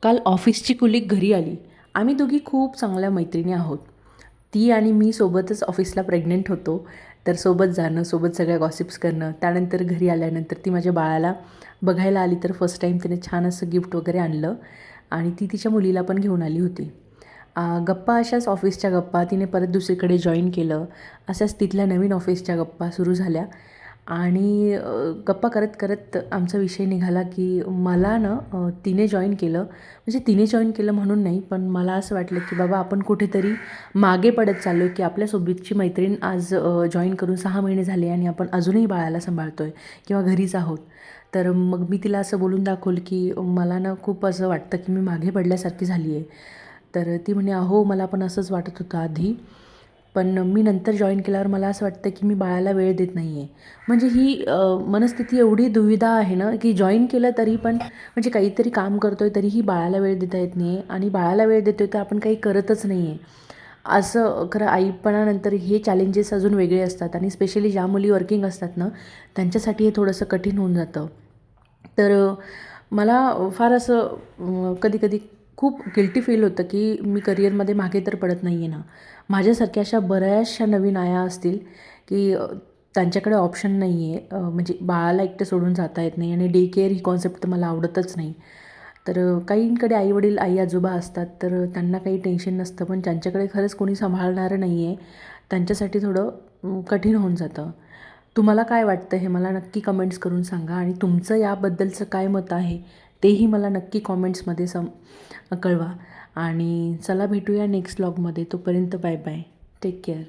काल ऑफिसची कुलीग घरी आली. आम्ही दोघी खूप चांगल्या मैत्रिणी आहोत. ती आणि मी सोबतच ऑफिसला प्रेग्नंट होतो. तर सोबत जाणं, सोबत सगळ्या गॉसिप्स करणं. त्यानंतर घरी आल्यानंतर ती माझ्या बाळाला बघायला आली, तर फर्स्ट टाईम तिने छान असं गिफ्ट वगैरे आणलं आणि ती तिच्या मुलीला पण घेऊन आली होती. गप्पा अशाच ऑफिसच्या गप्पा तिने परत दुसरीकडे जॉईन केलं. अशाच तिथल्या नवीन ऑफिसच्या गप्पा सुरू झाल्या आणि गप्पा करत करत आमचा विषय निघाला की मला ना तिने जॉईन केलं, म्हणजे तिने जॉईन केलं म्हणून नाही, पण मला असं वाटलं की बाबा आपण कुठेतरी मागे पडत चाललो आहे की आपल्यासोबतची मैत्रीण आज जॉईन करून 6 महिने झाले आणि आपण अजूनही बाळाला सांभाळतो आहे किंवा घरीच आहोत. तर मग मी तिला असं बोलून दाखवलं की मला ना खूप असं वाटतं की मी मागे पडल्यासारखी झाली आहे. तर ती म्हणे, "अहो, मला पण असंच वाटत होतं आधी, पण मी नंतर जॉईन केल्यावर मला असं वाटतं की मी बाळाला वेळ देत नाही आहे." म्हणजे ही मनस्थिती एवढी दुविधा आहे ना, की जॉईन केलं तरी पण म्हणजे काहीतरी काम करतो आहे तरीही बाळाला वेळ देता येत नाही आहे आणि बाळाला वेळ देतो आहे तर आपण काही करतच नाही आहे. असं खरं आईपणानंतर हे चॅलेंजेस अजून वेगळे असतात आणि स्पेशली ज्या मुली वर्किंग असतात ना, त्यांच्यासाठी हे थोडंसं कठीण होऊन जातं. तर मला फार असं कधी-कधी खूप गिल्टी फील होतं, की मी करिअरमध्ये मागे तर पडत नाही आहे ना. माझ्यासारख्या अशा बऱ्याचशा नवीन आया असतील, की त्यांच्याकडे ऑप्शन नाही आहे. म्हणजे बाळाला एकटं सोडून जाता येत नाही आणि डे केअर ही कॉन्सेप्ट तर मला आवडतच नाही. तर काहींकडे आई-वडील, आई-आजोबा असतात, तर त्यांना काही टेन्शन नसतं. पण ज्यांच्याकडे खरंच कोणी सांभाळणारं नाही आहे, त्यांच्यासाठी थोडं कठीण होऊन जातं. तुम्हाला काय वाटतं हे मला नक्की कमेंट्स करून सांगा आणि तुमचं याबद्दलचं काय मत आहे तेही मला नक्की कॉमेंट्समध्ये कळवा. आणि चला भेटूया नेक्स्ट व्लॉगमध्ये. तोपर्यंत बाय बाय. Take care.